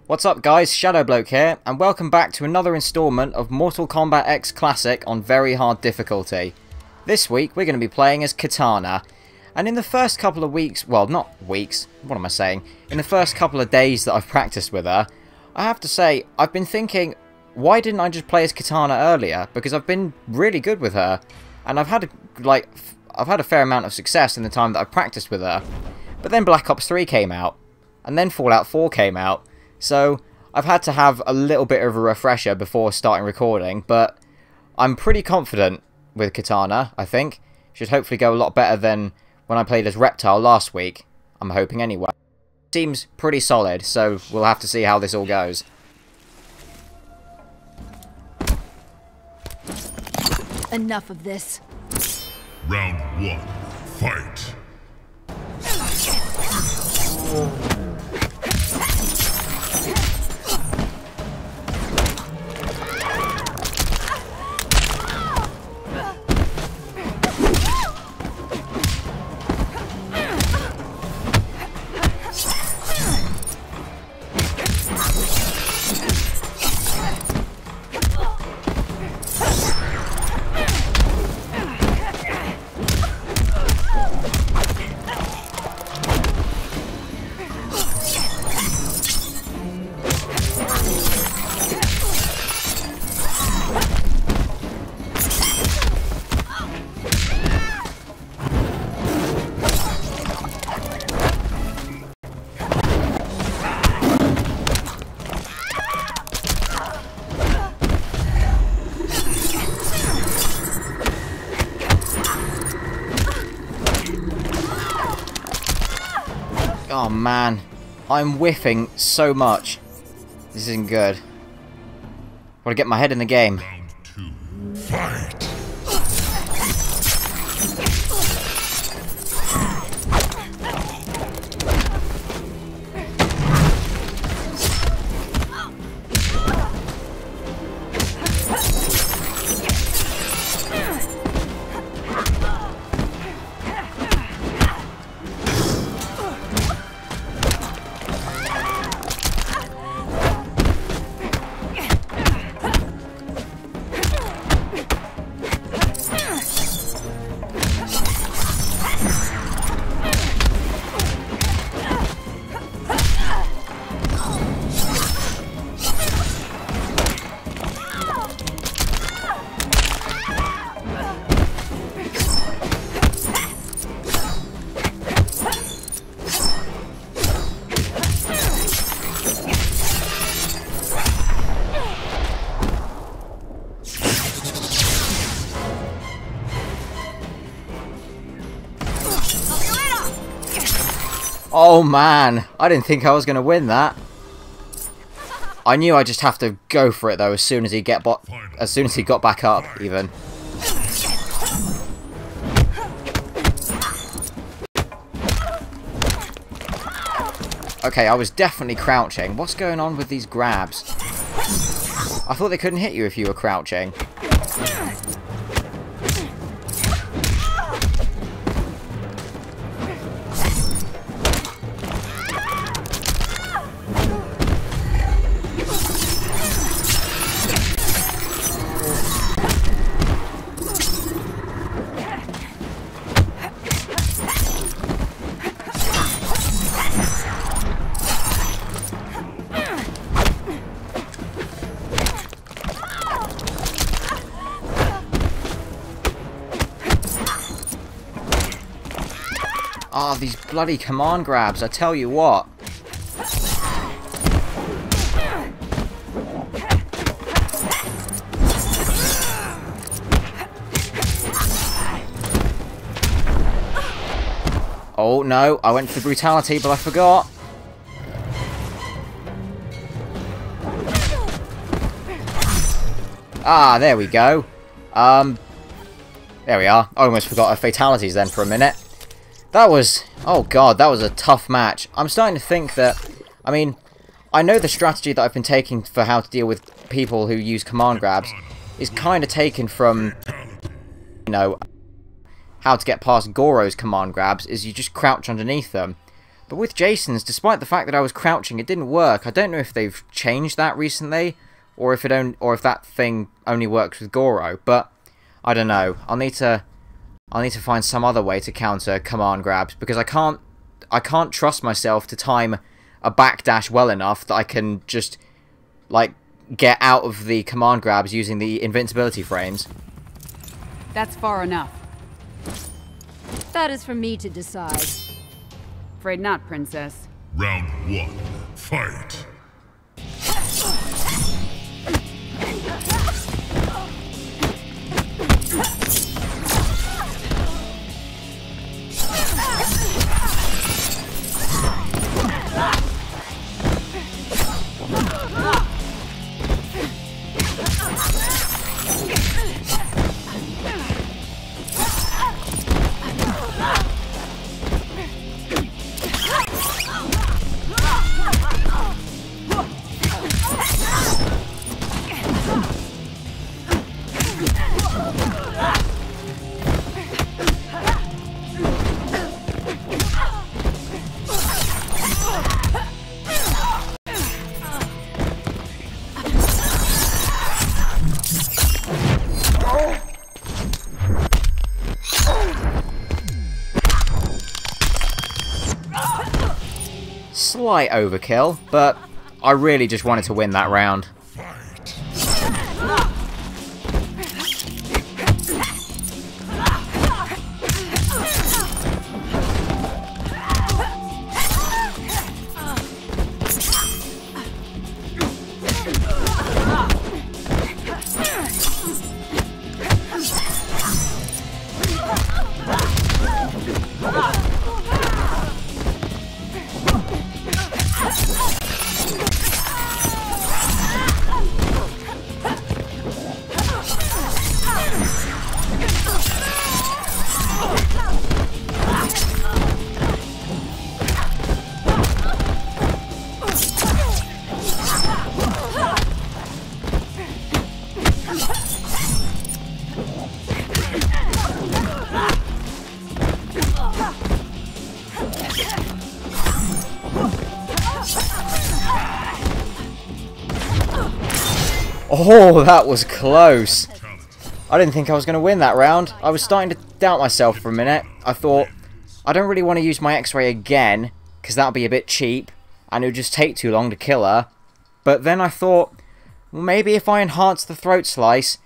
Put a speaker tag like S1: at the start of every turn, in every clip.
S1: What's up guys, shadowbloke here, and welcome back to another installment of Mortal Kombat X Classic on very hard difficulty. This week we're going to be playing as Kitana, and in the first couple of weeks, well not weeks, what am I saying, in the first couple of days that I've practiced with her, I have to say, I've been thinking, why didn't I just play as Kitana earlier? Because I've been really good with her, and I've had a fair amount of success in the time that I've practiced with her. But then Black Ops 3 came out, and then Fallout 4 came out, so I've had to have a little bit of a refresher before starting recording, but I'm pretty confident with Kitana, I think. Should hopefully go a lot better than when I played as Reptile last week. I'm hoping anyway. Seems pretty solid, so we'll have to see how this all goes.
S2: Enough of this.
S3: Round 1, fight!
S1: Oh man, I'm whiffing so much. This isn't good. Gotta get my head in the game.
S3: Round 2, fight!
S1: Oh man, I didn't think I was going to win that. I knew I just have to go for it though as soon as he got back up even. Okay, I was definitely crouching. What's going on with these grabs? I thought they couldn't hit you if you were crouching. Ah, these bloody command grabs, I tell you what. Oh no, I went for brutality, but I forgot. Ah, there we go. There we are. I almost forgot our fatalities then for a minute. That was, oh god, that was a tough match. I'm starting to think that, I mean, I know the strategy that I've been taking for how to deal with people who use command grabs is kind of taken from, you know, how to get past Goro's command grabs, is you just crouch underneath them. But with Jason's, despite the fact that I was crouching, it didn't work. I don't know if they've changed that recently, or if that thing only works with Goro. But I don't know. I'll need to find some other way to counter command grabs, because I can't trust myself to time a backdash well enough that I can just like get out of the command grabs using the invincibility frames.
S4: That's far enough.
S2: That is for me to decide.
S4: Afraid not, Princess.
S3: Round 1. Fight.
S1: Slight overkill, but I really just wanted to win that round. Oh, that was close. I didn't think I was going to win that round. I was starting to doubt myself for a minute. I thought, I don't really want to use my X-ray again, because that would be a bit cheap, and it would just take too long to kill her. But then I thought, well, maybe if I enhance the throat slice,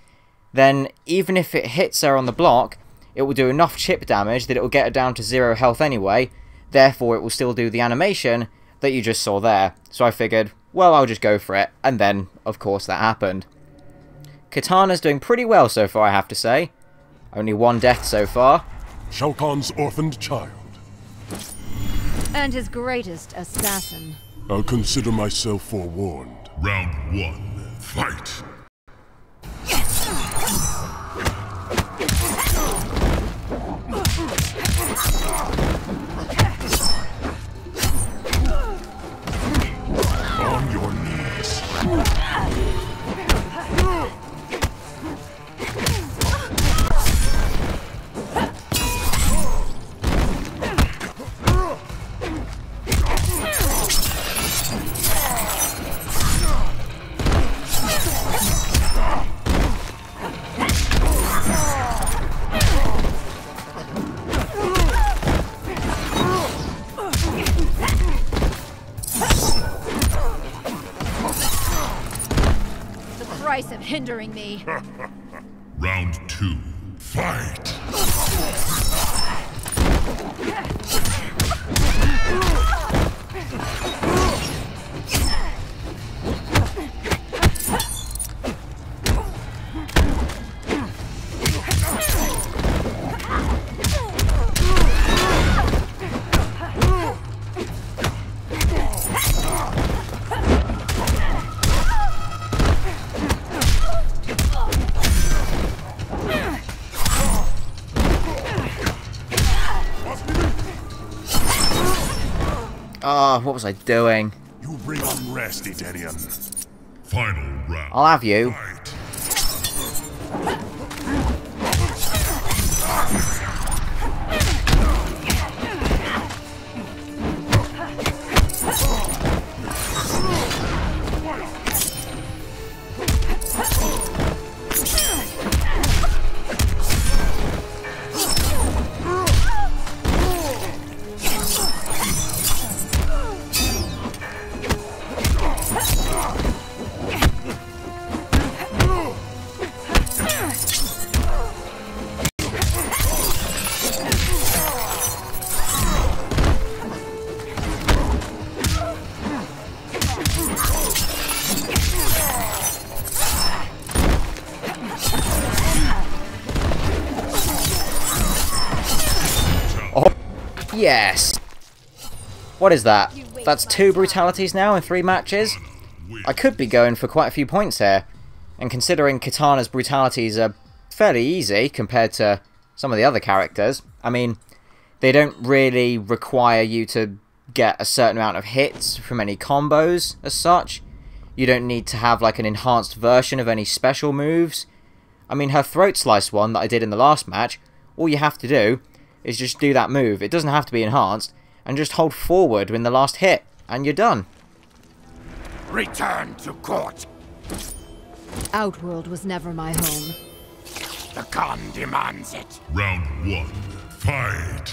S1: then even if it hits her on the block, it will do enough chip damage that it will get her down to 0 health anyway. Therefore, it will still do the animation that you just saw there. So I figured, well, I'll just go for it. And then, of course, that happened. Kitana's doing pretty well so far, I have to say. Only 1 death so far.
S5: Shao Kahn's orphaned child.
S2: And his greatest assassin.
S5: I'll consider myself forewarned.
S3: Round 1. Fight.
S5: On your knees.
S2: Price of hindering me.
S3: Round 2. Fight.
S1: Ah, what was I doing?
S5: You bring unrest, Etanian.
S3: Final round.
S1: I'll have you.
S3: Fight.
S1: Yes! What is that? That's 2 brutalities now in 3 matches? I could be going for quite a few points here. And considering Kitana's brutalities are fairly easy compared to some of the other characters, I mean, they don't really require you to get a certain amount of hits from any combos as such. You don't need to have like an enhanced version of any special moves. I mean, her throat slice one that I did in the last match, all you have to do is just do that move. It doesn't have to be enhanced, and just hold forward in the last hit, and you're done.
S6: Return to court.
S2: Outworld was never my home.
S6: The Khan demands it.
S3: Round 1. Fight!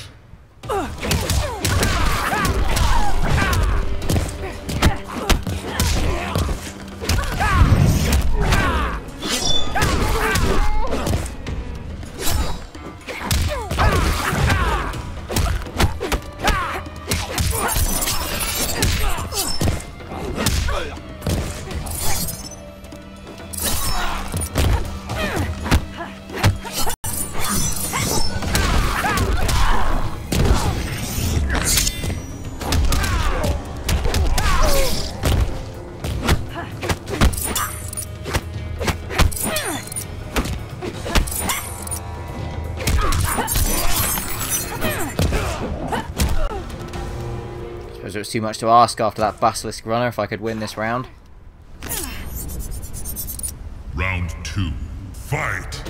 S1: Suppose it was too much to ask after that Basilisk Runner if I could win this round.
S3: Round 2. Fight!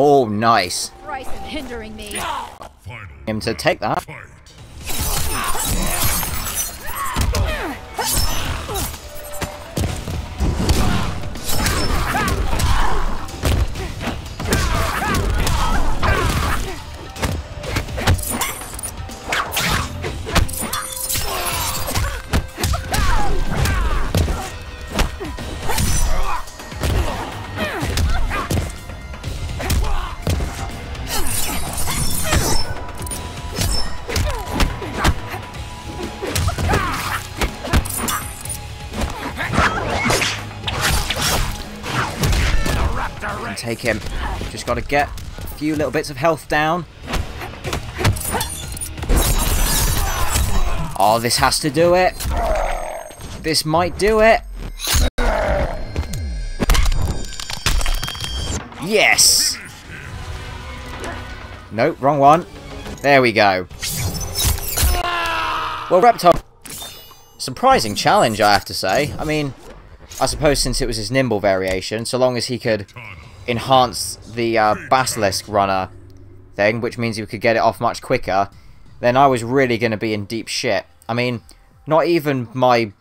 S1: Oh, nice.
S2: Price of hindering me.
S3: Final
S1: Him to take that.
S3: fight!
S1: Take him. Just got to get a few little bits of health down. Oh, this has to do it. This might do it. Yes! Nope, wrong one. There we go. Well, Reptile... Surprising challenge, I have to say. I mean, I suppose since it was his nimble variation, so long as he could enhance the Basilisk Runner thing, which means you could get it off much quicker, then I was really going to be in deep shit. I mean, not even my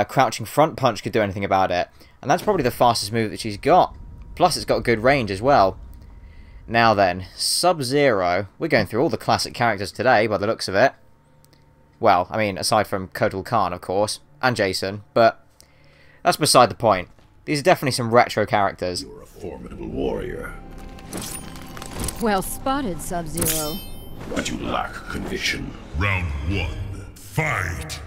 S1: crouching front punch could do anything about it, and that's probably the fastest move that she's got. Plus, it's got good range as well. Now then, Sub-Zero. We're going through all the classic characters today, by the looks of it. Well, I mean, aside from Kotal Khan, of course, and Jason, but that's beside the point. These are definitely some retro characters.
S7: You're a formidable warrior,
S2: Well spotted, Sub-Zero.
S7: but you lack conviction.
S3: Round 1. Fight!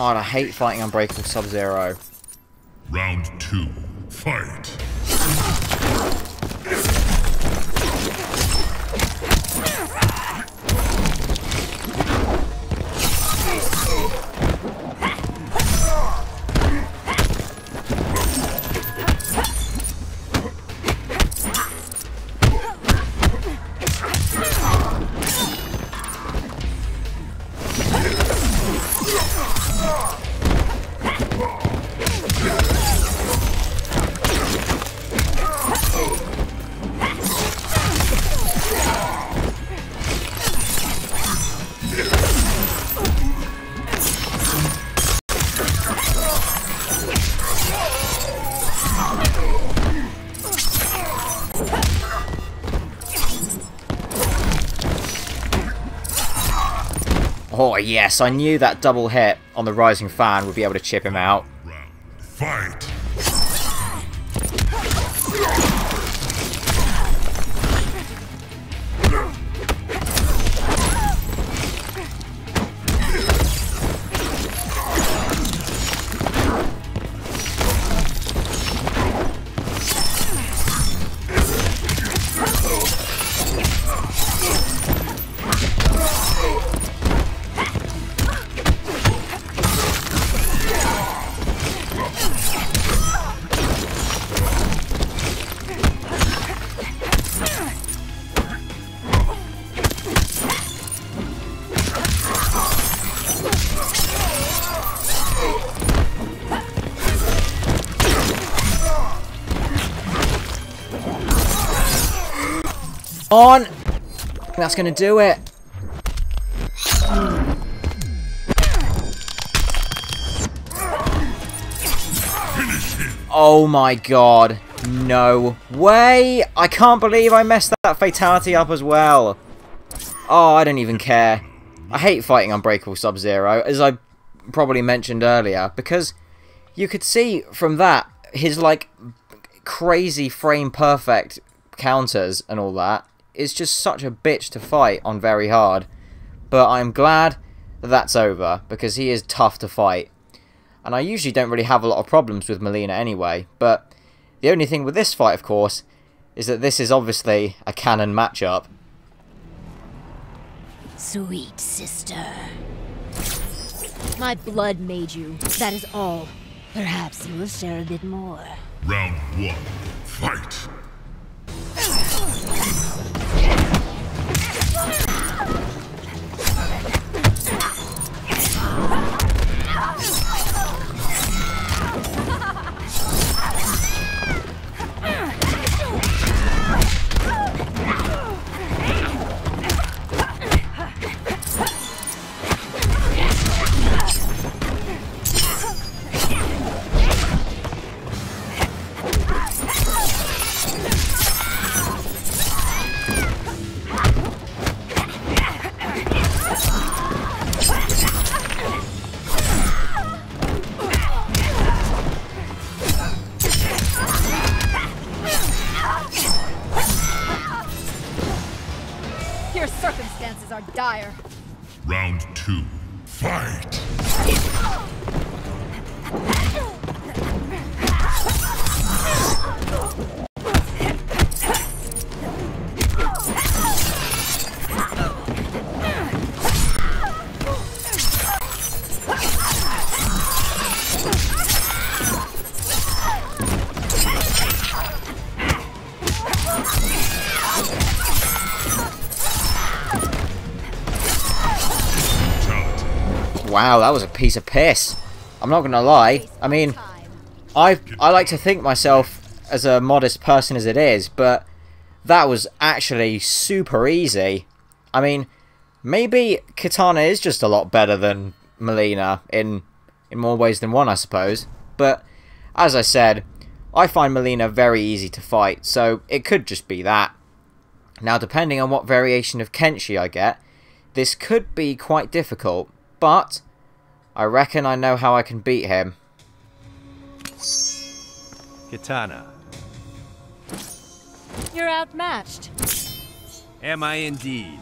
S1: God, I hate fighting Unbreakable Sub-Zero.
S3: Round 2. Fight.
S1: Oh yes, I knew that double hit on the Rising Fan would be able to chip him out.
S3: Round. Fight.
S1: On! That's gonna do it. Oh my god. No way! I can't believe I messed that fatality up as well. Oh, I don't even care. I hate fighting Unbreakable Sub-Zero, as I probably mentioned earlier, because you could see from that, his like crazy frame perfect counters and all that is just such a bitch to fight on very hard. But I'm glad that that's over, because he is tough to fight. And I usually don't really have a lot of problems with Mileena anyway, but the only thing with this fight, of course, is that this is obviously a canon matchup.
S2: Sweet sister. My blood made you, that is all. Perhaps you will share a bit more.
S3: Round 1. Fight.
S2: Your circumstances are dire.
S3: Round 2. Fight.
S1: Wow, that was a piece of piss. I'm not gonna lie. I mean, I like to think myself as a modest person as it is, but that was actually super easy. I mean, maybe Kitana is just a lot better than Mileena in more ways than one, I suppose. But as I said, I find Mileena very easy to fight, so it could just be that. Now, depending on what variation of Kenshi I get, this could be quite difficult, but I reckon I know how I can beat him.
S8: Kitana.
S2: You're outmatched.
S8: Am I indeed?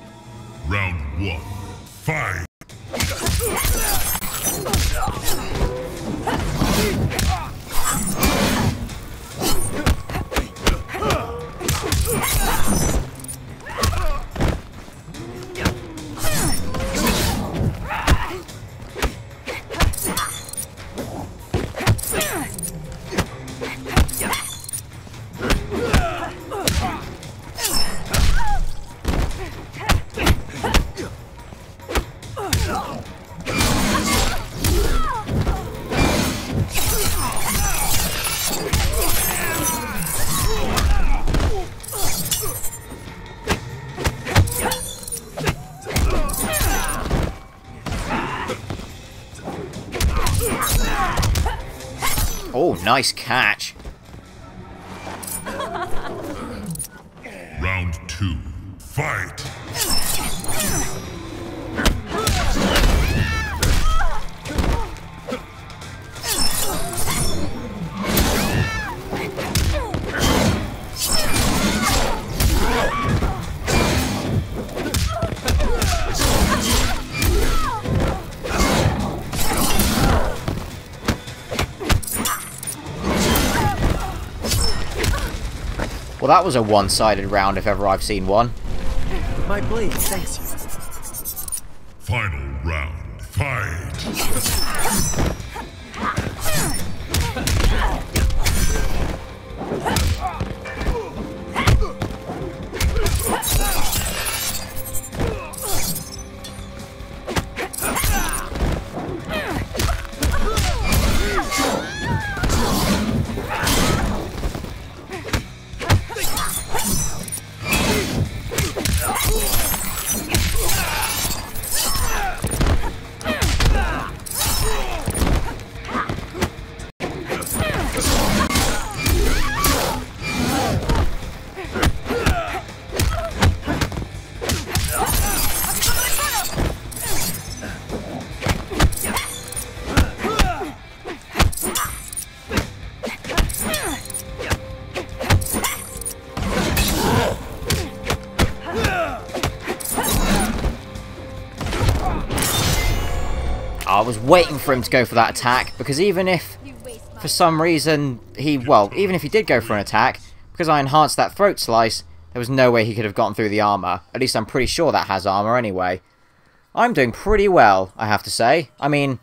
S3: Round 1. Fight.
S1: Oh, nice catch.
S3: Round 2. Fight!
S1: Well, that was a one-sided round if ever I've seen one.
S9: My blade thanks you.
S3: Final round. Fight!
S1: I was waiting for him to go for that attack, because even if, for some reason, even if he did go for an attack, because I enhanced that throat slice, there was no way he could have gotten through the armor. At least I'm pretty sure that has armor anyway. I'm doing pretty well, I have to say. I mean,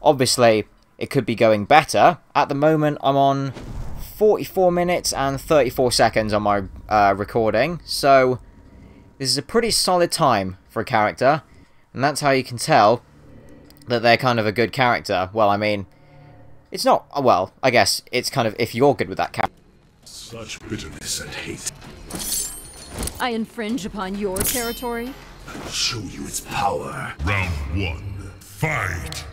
S1: obviously, it could be going better. At the moment, I'm on 44 minutes and 34 seconds on my recording, so this is a pretty solid time for a character, and that's how you can tell that they're kind of a good character. Well, I mean, it's not, well, I guess it's kind of if you're good with that character.
S7: Such bitterness and hate.
S10: I infringe upon your territory?
S7: I'll show you its power.
S3: Round 1. Fight!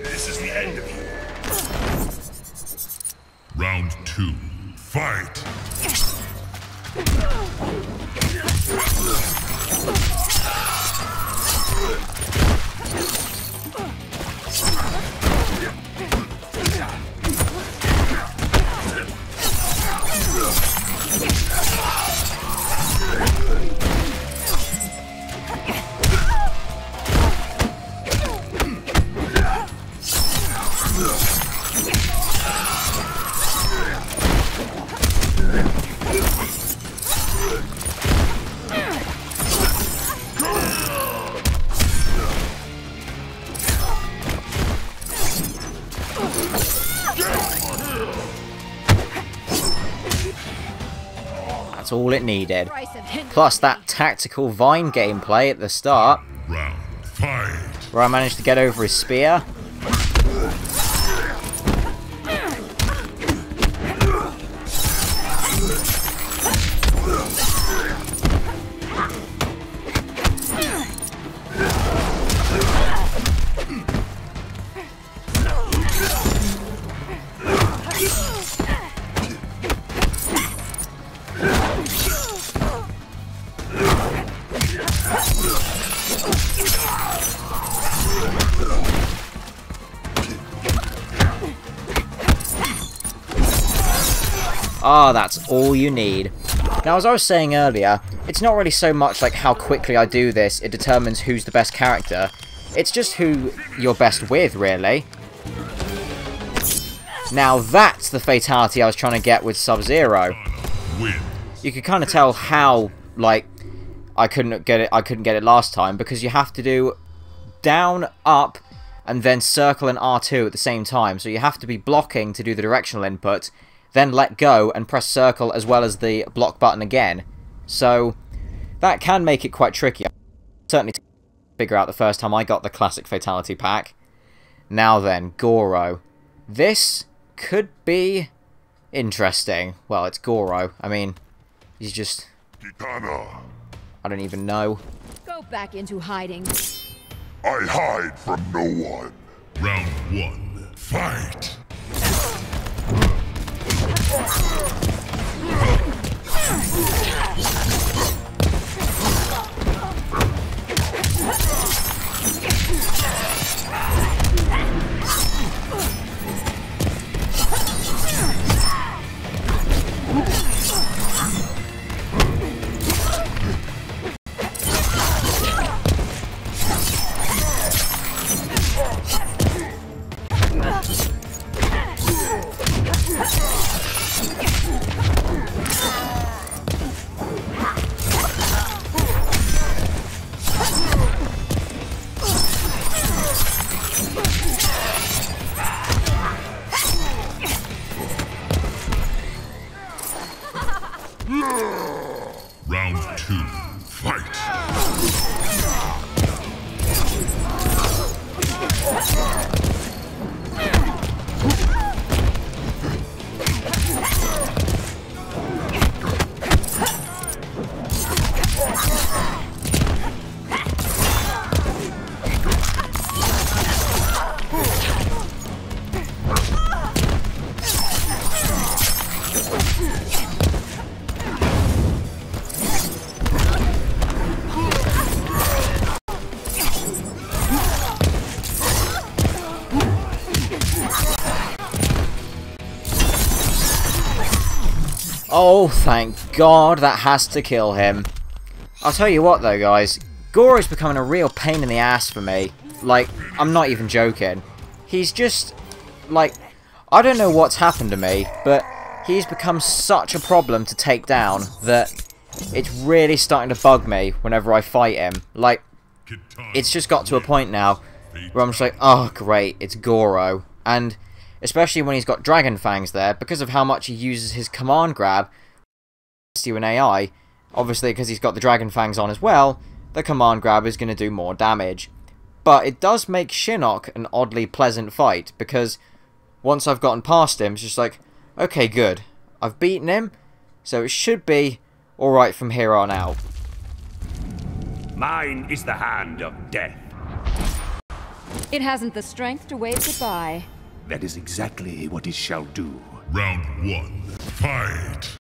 S3: This is the end of you. Round 2. Fight!
S1: That's all it needed. Plus that tactical vine gameplay at the start,
S3: Round 5.
S1: where I managed to get over his spear. Ah, that's all you need. Now, as I was saying earlier, it's not really so much like how quickly I do this, it determines who's the best character. It's just who you're best with, really. Now, that's the fatality I was trying to get with Sub-Zero. You could kind of tell how, like, I couldn't get it last time, because you have to do down, up, and then circle and R2 at the same time. So you have to be blocking to do the directional input, then let go and press circle as well as the block button again. So that can make it quite tricky. I certainly figure out the first time I got the Classic Fatality Pack. Now then, Goro. This could be interesting. Well, it's Goro. I mean, he's just...
S3: Kitana.
S1: I don't even know.
S10: Go back into hiding.
S3: I hide from no one. Round 1. Fight. Round 2. Fight.
S1: Oh, thank God, that has to kill him. I'll tell you what though, guys. Goro's becoming a real pain in the ass for me. Like, I'm not even joking. He's just, like, I don't know what's happened to me, but he's become such a problem to take down that it's really starting to bug me whenever I fight him. Like, it's just got to a point now where I'm just like, oh great, it's Goro. And especially when he's got Dragon Fangs there, because of how much he uses his command grab to an AI, obviously because he's got the Dragon Fangs on as well, the command grab is going to do more damage. But it does make Shinnok an oddly pleasant fight, because once I've gotten past him, it's just like, okay, good. I've beaten him, so it should be alright from here on out.
S6: Mine is the hand of death.
S10: It hasn't the strength to wave goodbye.
S6: That is exactly what it shall do.
S3: Round 1. Fight.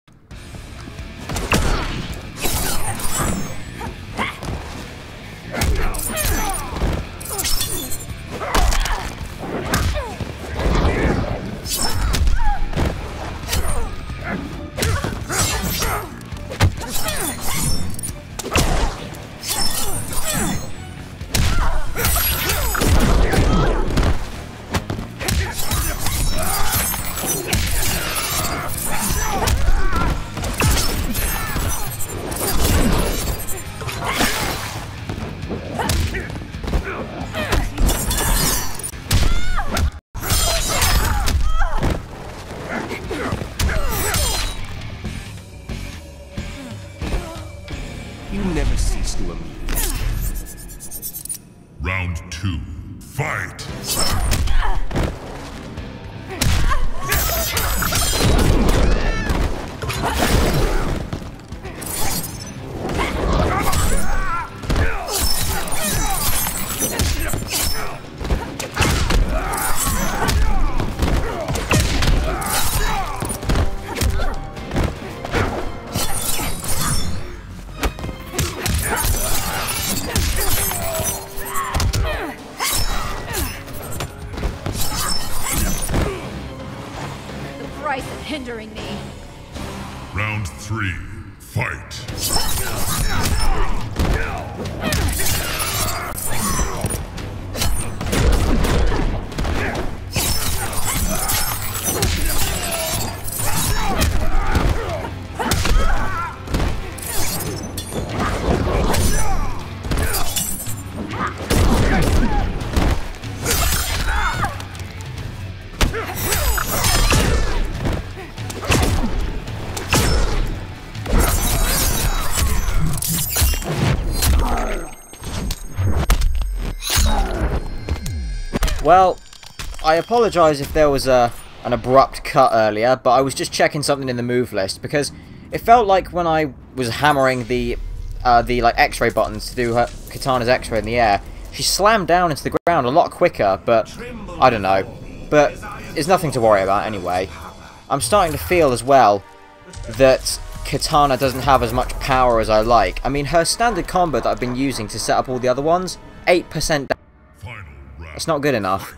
S6: You never cease to amuse.
S3: Round 2. Fight!
S10: Hindering me.
S3: Round 3. Fight!
S1: Well, I apologise if there was an abrupt cut earlier, but I was just checking something in the move list, because it felt like when I was hammering the like X-ray buttons to do her Kitana's X-ray in the air, she slammed down into the ground a lot quicker, but I don't know. But it's nothing to worry about anyway. I'm starting to feel as well that Kitana doesn't have as much power as I like. I mean, her standard combo that I've been using to set up all the other ones, 8% down. It's not good enough.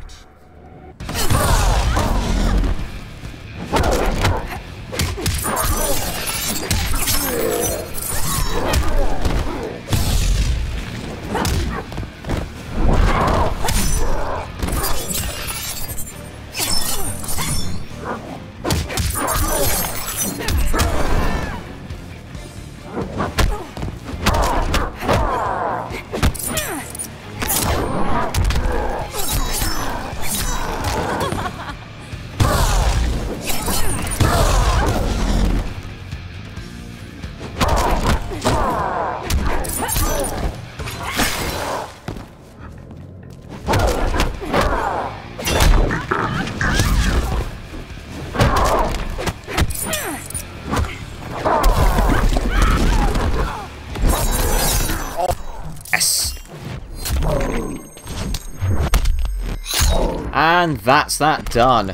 S1: And that's that done.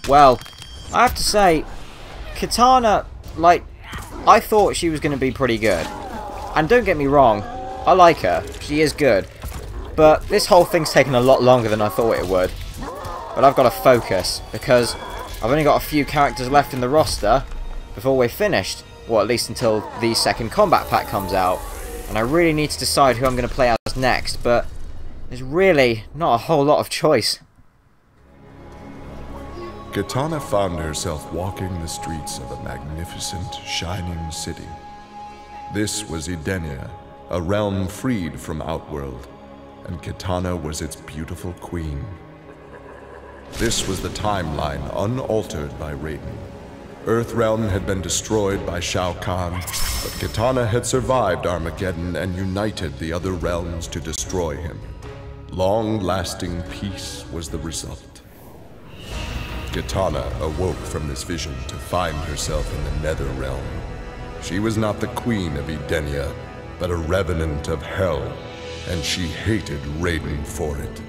S1: Well, I have to say, Kitana, like, I thought she was going to be pretty good. And don't get me wrong, I like her. She is good. But this whole thing's taken a lot longer than I thought it would. But I've got to focus, because I've only got a few characters left in the roster before we're finished. Well, at least until the second combat pack comes out. And I really need to decide who I'm going to play as next, but there's really not a whole lot of choice.
S3: Kitana found herself walking the streets of a magnificent, shining city. This was Edenia, a realm freed from Outworld, and Kitana was its beautiful queen. This was the timeline unaltered by Raiden. Earthrealm had been destroyed by Shao Kahn, but Kitana had survived Armageddon and united the other realms to destroy him. Long-lasting peace was the result. Kitana awoke from this vision to find herself in the Nether Realm. She was not the queen of Edenia, but a revenant of hell, and she hated Raiden for it.